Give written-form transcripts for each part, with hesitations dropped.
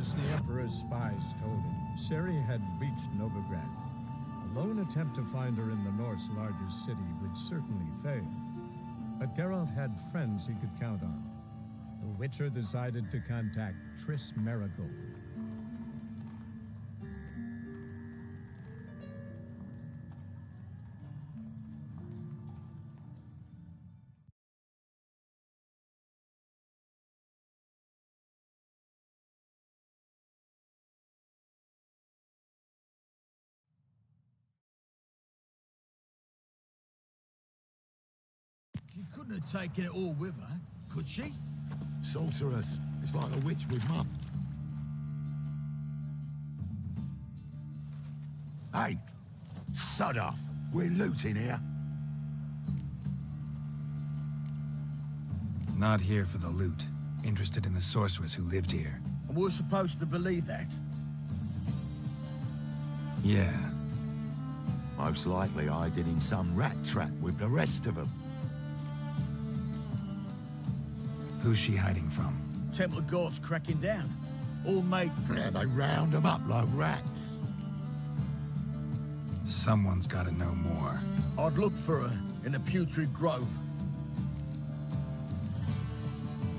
As the Emperor's spies told him, Ciri had reached Novigrad. A lone attempt to find her in the North's largest city would certainly fail. But Geralt had friends he could count on. The Witcher decided to contact Triss Merigold. She couldn't have taken it all with her, could she? Sorceress. It's like a witch with mum. Hey, sod off. We're looting here. Not here for the loot. Interested in the sorceress who lived here. And we're supposed to believe that? Yeah. Most likely hiding in some rat trap with the rest of them. Who's she hiding from? Templar guards cracking down. All made... Yeah, they round them up like rats. Someone's gotta know more. I'd look for her in the Putrid Grove.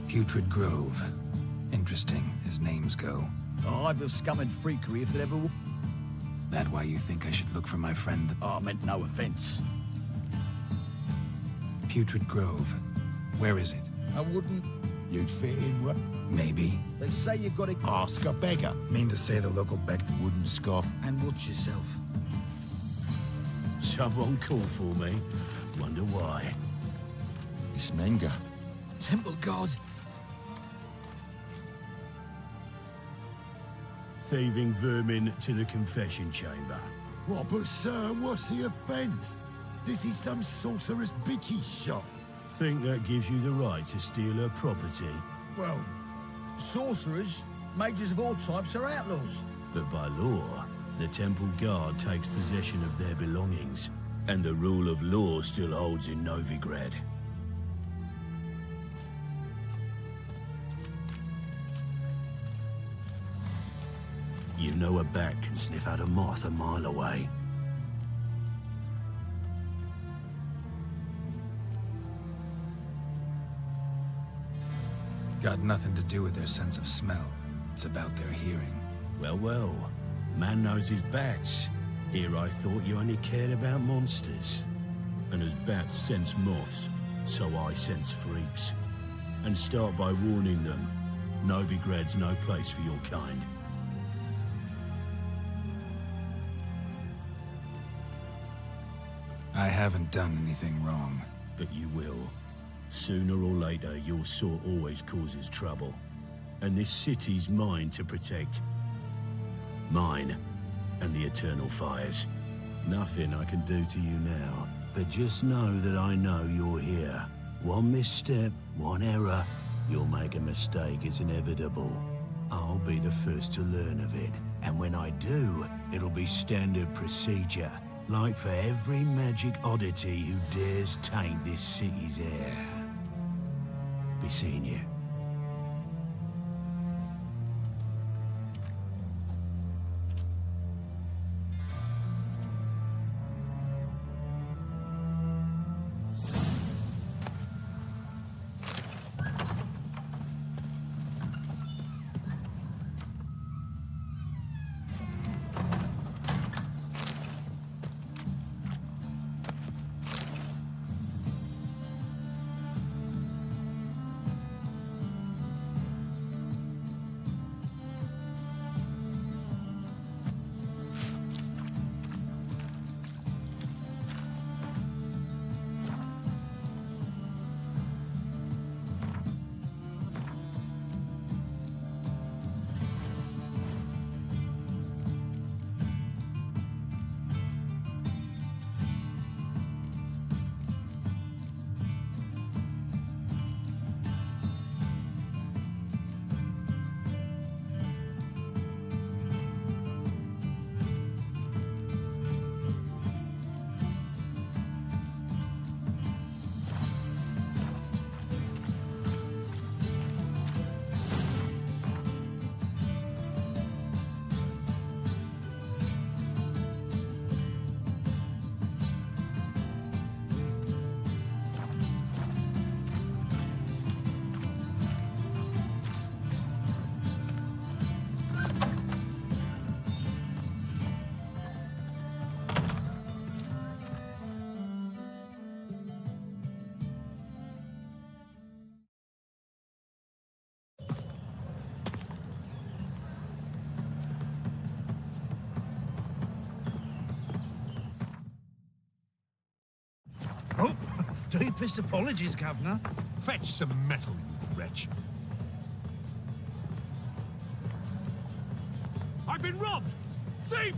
Putrid Grove. Interesting, as names go. A hive of scum and freakery if it ever... That why you think I should look for my friend? I meant no offense. Putrid Grove. Where is it? I wouldn't... You'd fit in well. Maybe. They say you gotta... Ask a beggar. Mean to say the local beck Wouldn't scoff. And watch yourself. Someone called for me. Wonder why. It's Menga. Temple guard. Thieving vermin to the confession chamber. What, but sir, what's the offence? This is some sorceress bitchy shop. Think that gives you the right to steal her property? Well, sorcerers, mages of all types are outlaws. But by law, the temple guard takes possession of their belongings, and the rule of law still holds in Novigrad. You know a bat can sniff out a moth a mile away. got nothing to do with their sense of smell. It's about their hearing. Well, well. Man knows his bats. Here I thought you only cared about monsters. And as bats sense moths, so I sense freaks. And start by warning them, Novigrad's no place for your kind. I haven't done anything wrong. But you will. Sooner or later, your sort always causes trouble. And this city's mine to protect. Mine and the eternal fires. Nothing I can do to you now, but just know that I know you're here. One misstep, one error, you'll make a mistake, it's inevitable. I'll be the first to learn of it, and when I do, it'll be standard procedure, like for every magic oddity who dares taint this city's air. Be seeing you. Deepest apologies, Governor. Fetch some metal, you wretch. I've been robbed! Thief!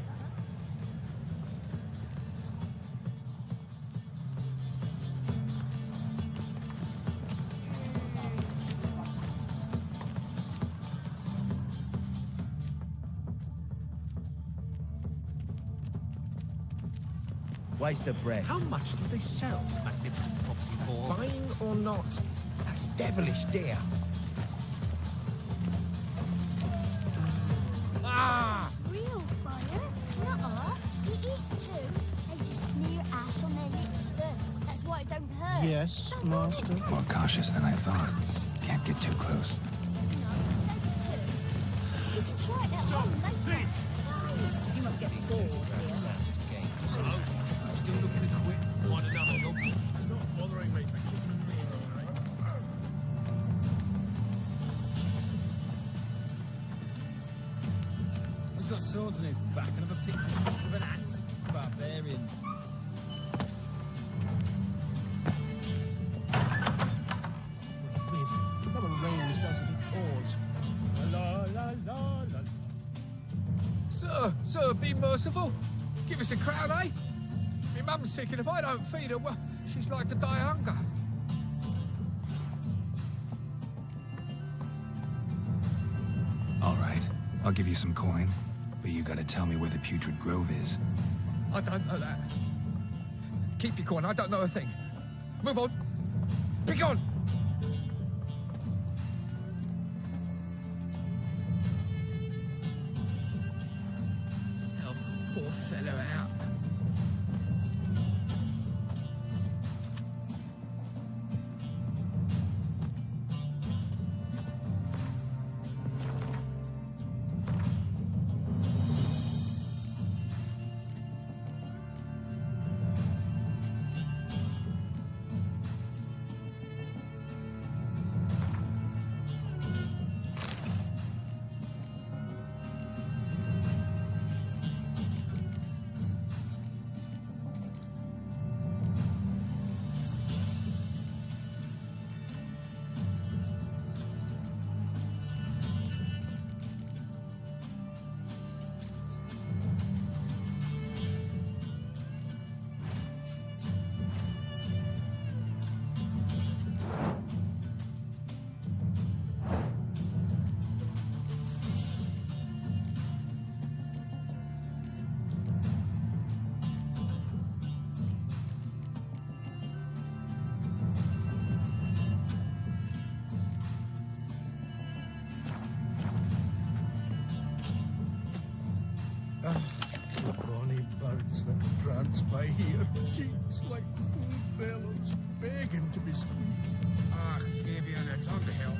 Waste of breath. How much do they sell magnificent property for? Buying or not, that's devilish dear. Real fire? Nuh-uh. It is too. They just smear ash on their lips first. That's why it don't hurt. Yes, That's all Master. it takes. More cautious than I thought. Can't get too close. No, safe too. You can try it at home later. Nice. You must get bored. That's the game. So, still looking to quit? Want another job? Stop bothering me for kitchen tits. He's got swords on his back and never picks his teeth with an axe. Barbarian. Never rains, does it? It pours. La la la la. Sir, be merciful. Give us a crown, eh? My mum's sick, and if I don't feed her, well, she's like to die of hunger. All right, I'll give you some coin, but you gotta tell me where the Putrid Grove is. I don't know that. Keep your coin, I don't know a thing. Move on. Be gone! Help a poor fellow out. The bonny birds that prance by here, cheeks like full bellows, begging to be squeezed. Ah, Fabian, it's on the hill.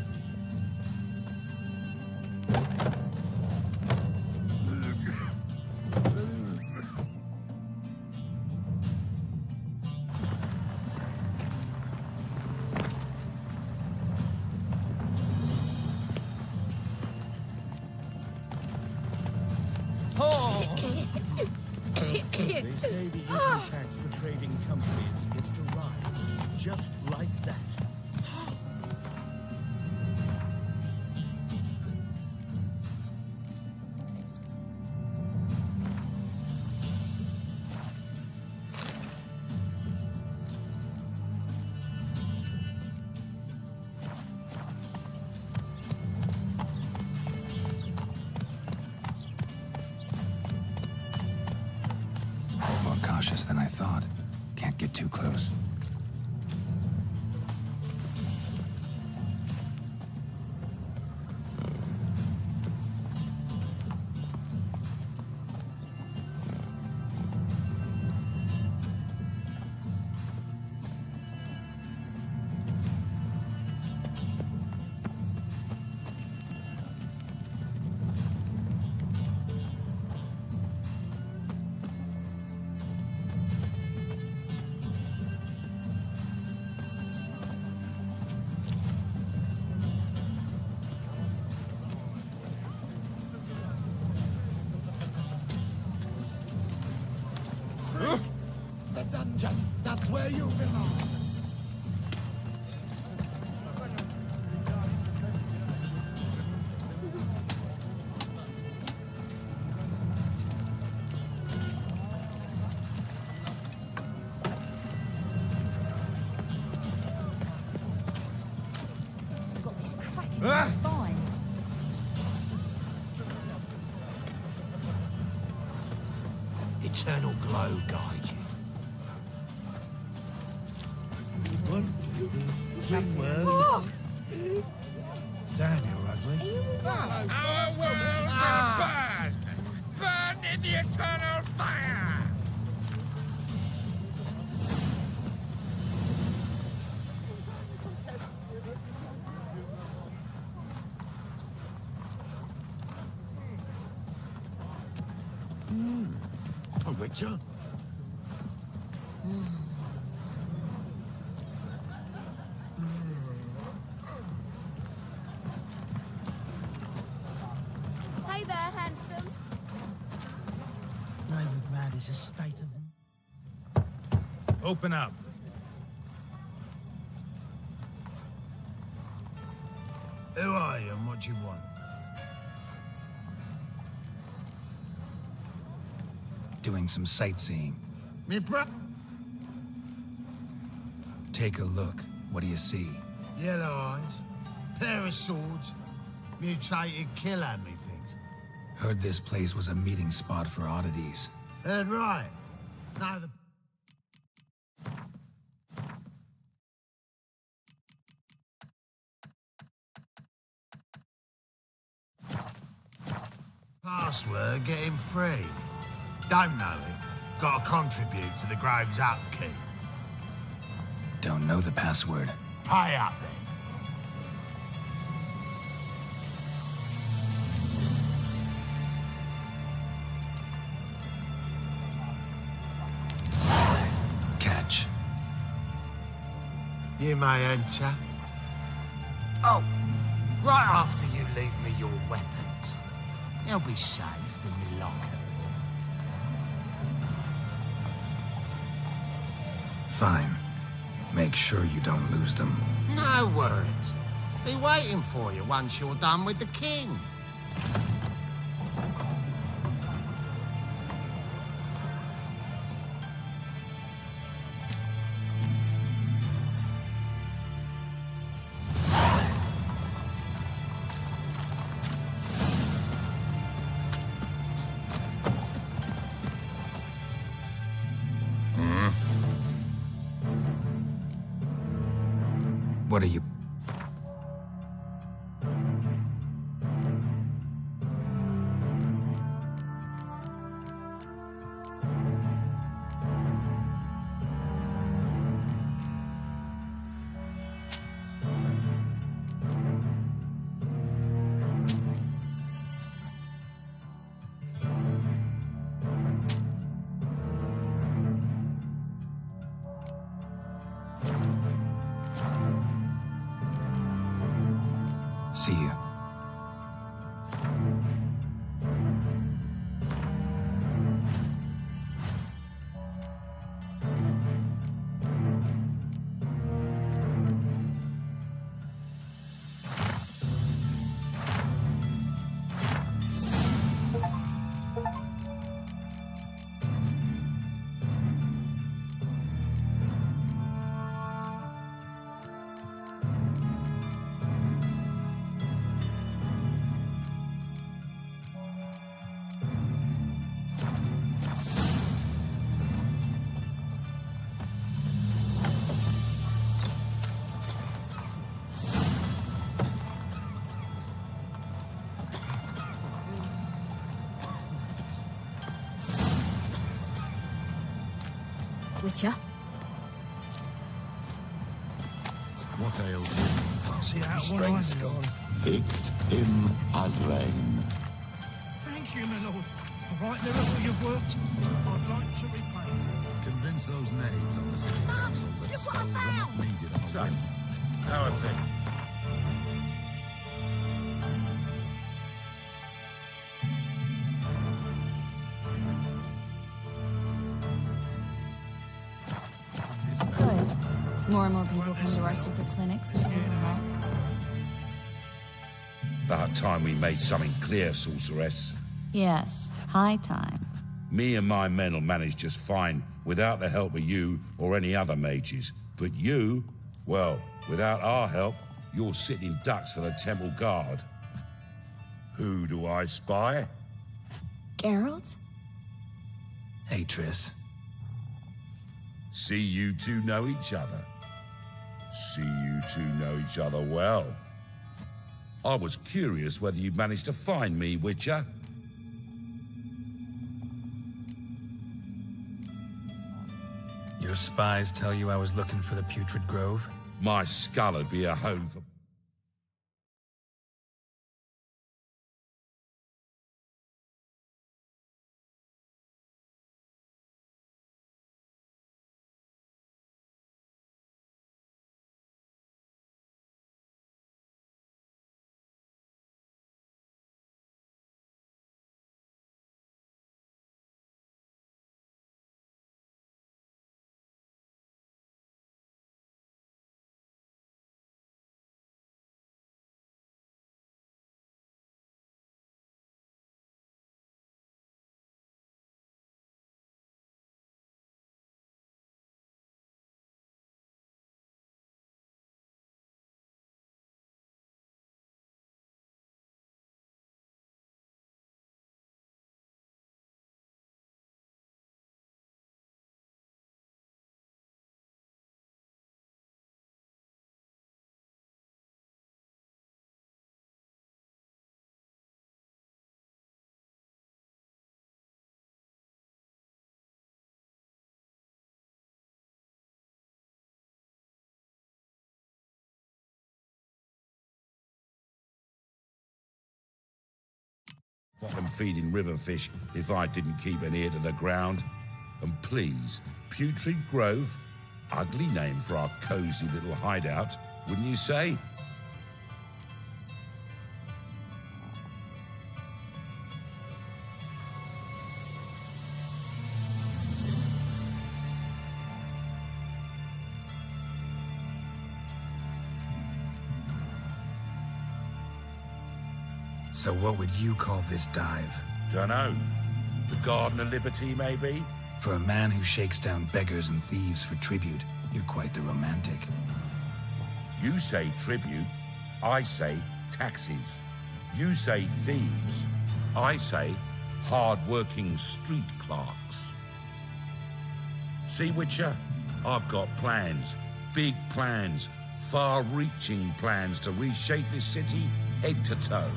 They say the income tax for trading companies is to rise, just like that. More cautious than I thought. Can't get too close. The dungeon, that's where you belong. Spine. Eternal glow guide you. Damn, you're ugly. Our world will burn! Burn in the eternal fire! A witcher? Hey there, handsome. Novigrad is a state of... Open up. Who are you and what do you want? Doing some sightseeing. Me bro... Take a look. What do you see? Yellow eyes, pair of swords, mutated killer, methinks. Heard this place was a meeting spot for oddities. Heard right. Now the... Password, get him free. Don't know it. Gotta contribute to the Grave's upkeep. Don't know the password. Pay up then. Catch. You may enter. Oh, right after you leave me your weapons. They'll be safe in my locker. Fine. Make sure you don't lose them. No worries. Be waiting for you once you're done with the king. What are you... See you. Witcher? What ails you? See how one eye's gone. Picked him as rain. Thank you, my lord. All right, Miracle, you've worked. I'd like to repay you. Convince those knaves on the city council that spells are not needed on the wind. How are things? Good. More and more people come to our secret clinics looking for help. About time we made something clear, sorceress. Yes, high time. Me and my men will manage just fine without the help of you or any other mages. But you, well, without our help, you're sitting ducks for the temple guard. Who do I spy? Geralt? Hey, Triss. See you two know each other. See you two know each other well. I was curious whether you'd managed to find me, Witcher. Your spies tell you I was looking for the Putrid Grove? My skull would be a home for... bottom feeding river fish if I didn't keep an ear to the ground. And please, Putrid Grove, ugly name for our cozy little hideout, wouldn't you say? So what would you call this dive? Dunno. The Garden of Liberty, maybe? For a man who shakes down beggars and thieves for tribute, you're quite the romantic. You say tribute, I say taxes. You say thieves, I say hard-working street clerks. See, Witcher? I've got plans, big plans, far-reaching plans to reshape this city head to toe.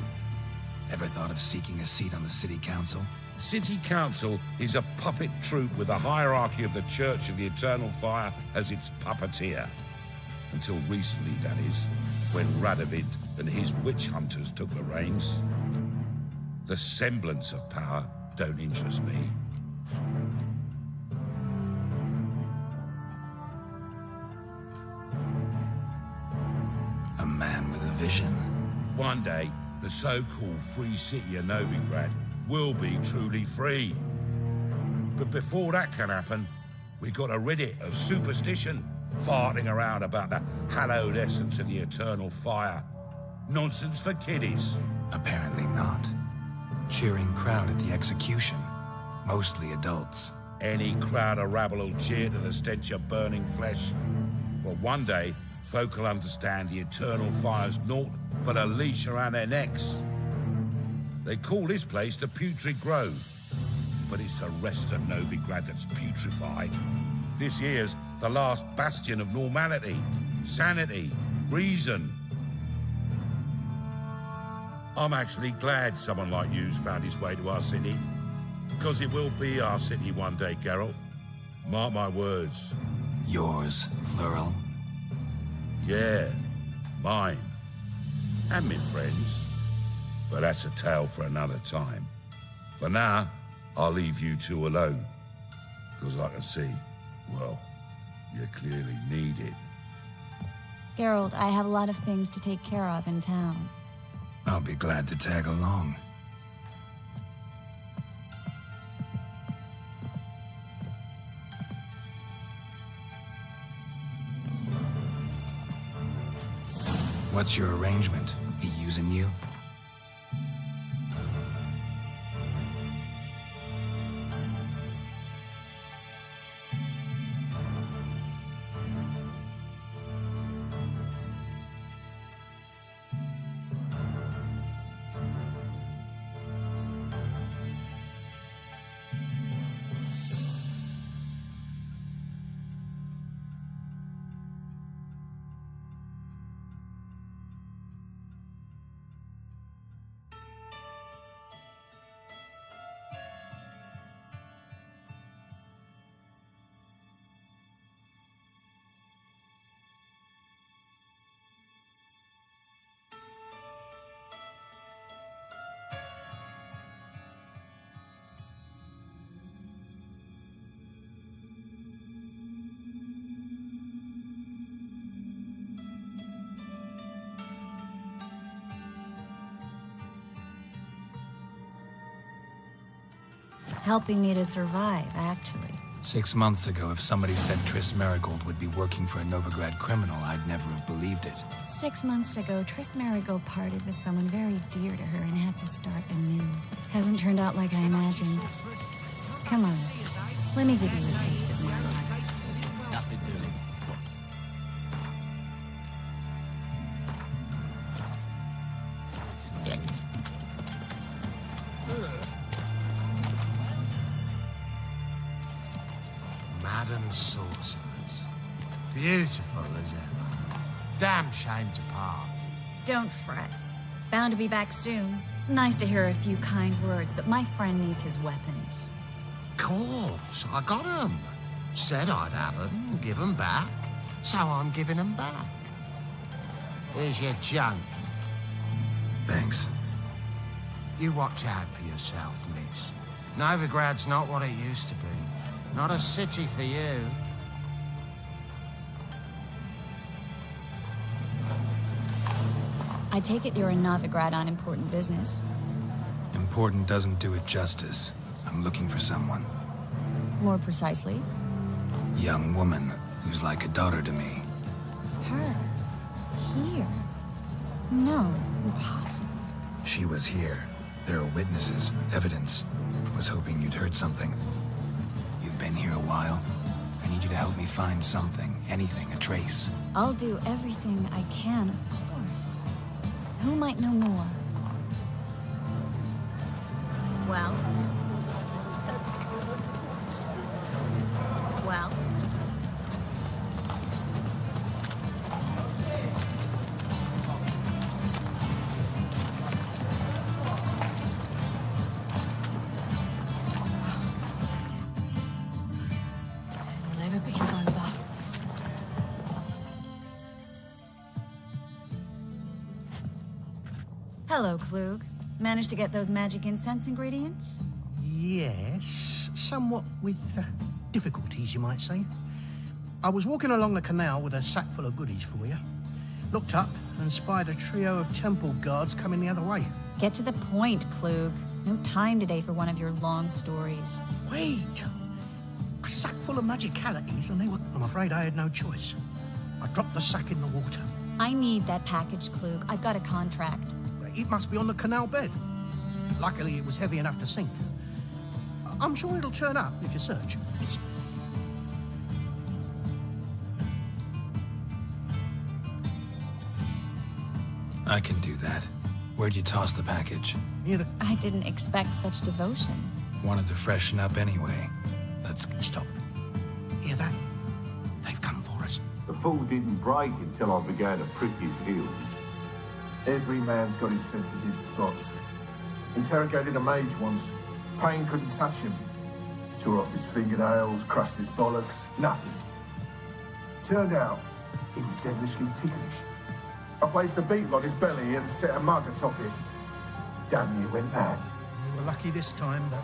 Ever thought of seeking a seat on the city council? City Council is a puppet troupe with a hierarchy of the Church of the Eternal Fire as its puppeteer. Until recently, that is, when Radovid and his witch hunters took the reins. The semblance of power don't interest me. A man with a vision. One day, the so-called free city of Novigrad will be truly free. But before that can happen, we got to rid it of superstition, farting around about the hallowed essence of the eternal fire. Nonsense for kiddies. Apparently not. Cheering crowd at the execution, mostly adults. Any crowd of rabble will cheer to the stench of burning flesh. But one day, folk will understand the eternal fire's naught but a leash around their necks. They call this place the Putrid Grove, but it's the rest of Novigrad that's putrefied. This here's the last bastion of normality, sanity, reason. I'm actually glad someone like you's found his way to our city, because it will be our city one day, Geralt. Mark my words. Yours, plural? Yeah, mine. And me friends. But that's a tale for another time. For now, I'll leave you two alone. Because I can see, well, you clearly need it. Geralt, I have a lot of things to take care of in town. I'll be glad to tag along. What's your arrangement? He using you? Helping me to survive, actually. 6 months ago, if somebody said Triss Marigold would be working for a Novigrad criminal, I'd never have believed it. 6 months ago, Triss Marigold parted with someone very dear to her and had to start anew. Hasn't turned out like I imagined. Come on, let me give you a taste of my life. Nothing doing. Madam Sorceress. Beautiful as ever. Damn shame to part. Don't fret. Bound to be back soon. Nice to hear a few kind words, but my friend needs his weapons. Course, I got 'em. Said I'd have 'em and give 'em back. So I'm giving 'em back. Here's your junk. Thanks. You watch out for yourself, miss. Novigrad's not what it used to be. Not a city for you. I take it you're in Novigrad on important business. Important doesn't do it justice. I'm looking for someone. More precisely? Young woman who's like a daughter to me. Her? Here? No, impossible. She was here. There are witnesses, evidence. Was hoping you'd heard something. You've been here a while. I need you to help me find something, anything, a trace. I'll do everything I can, of course. Who might know more? Well? Well? I'll never be sober. Hello, Klug. Managed to get those magic incense ingredients? Yes, somewhat with difficulties, you might say. I was walking along the canal with a sack full of goodies for you. Looked up and spied a trio of temple guards coming the other way. Get to the point, Klug. No time today for one of your long stories. Wait! A sack full of magicalities and they were... I'm afraid I had no choice. I dropped the sack in the water. I need that package, Klug. I've got a contract. It must be on the canal bed. Luckily, it was heavy enough to sink. I'm sure it'll turn up if you search. I can do that. Where'd you toss the package? Near the... I didn't expect such devotion. Wanted to freshen up anyway. Let's... Stop. Hear that? They've come for us. The fall didn't break until I began to prick his heels. Every man's got his sensitive spots. Interrogated a mage once. Pain couldn't touch him. Tore off his fingernails, crushed his bollocks, nothing. Turned out, he was devilishly ticklish. I placed a beetle on his belly and set a mug atop it. Damn near went mad. You were lucky this time, but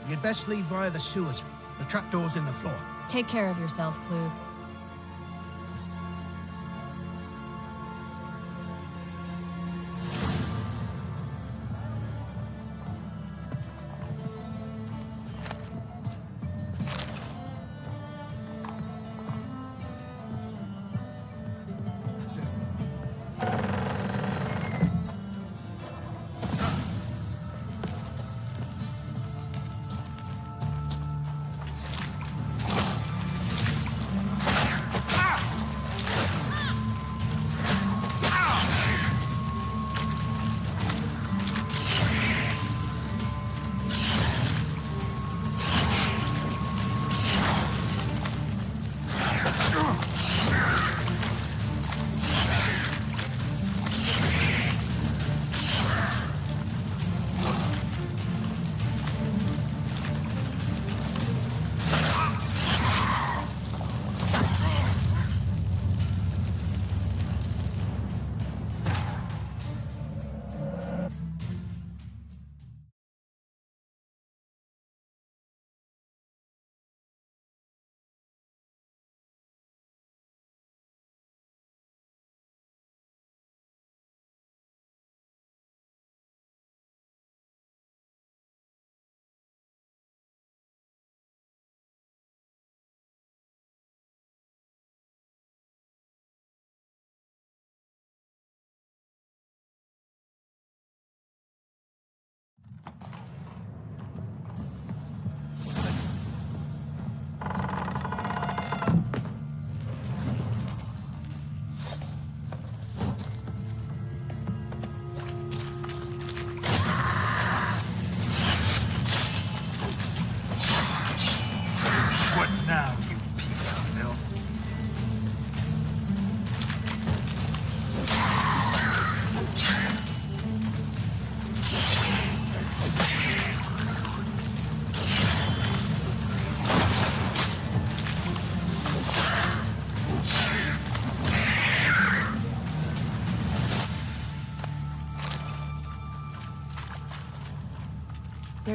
you'd best leave via the sewers. The trapdoor's in the floor. Take care of yourself, Klug.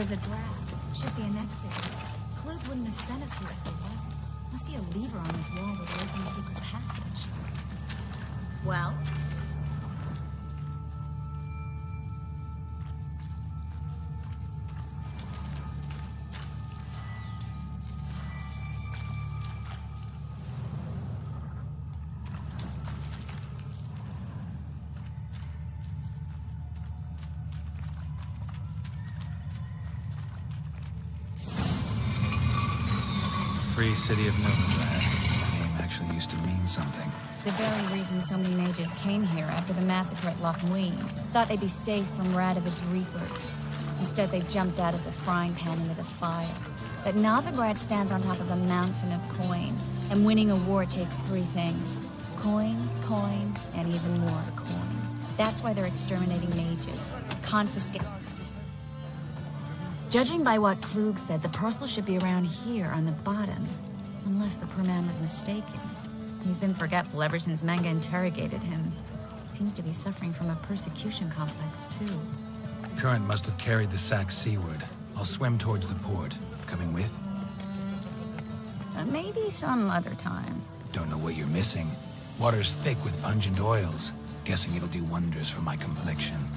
There's a draft. Should be an exit. Klug wouldn't have sent us here if there wasn't. Must be a lever on this wall that will open a secret passage. Well? Free city of Novigrad. The name actually used to mean something. The very reason so many mages came here after the massacre at Loch Ween. Thought they'd be safe from Radovid's reapers. Instead, they jumped out of the frying pan into the fire. But Novigrad stands on top of a mountain of coin. And winning a war takes three things. Coin, coin, and even more coin. That's why they're exterminating mages. Confiscate. Judging by what Klug said, the parcel should be around here on the bottom. Unless the poor man was mistaken. He's been forgetful ever since Manga interrogated him. Seems to be suffering from a persecution complex, too. Current must have carried the sack seaward. I'll swim towards the port. Coming with? Maybe some other time. Don't know what you're missing. Water's thick with pungent oils. Guessing it'll do wonders for my complexion.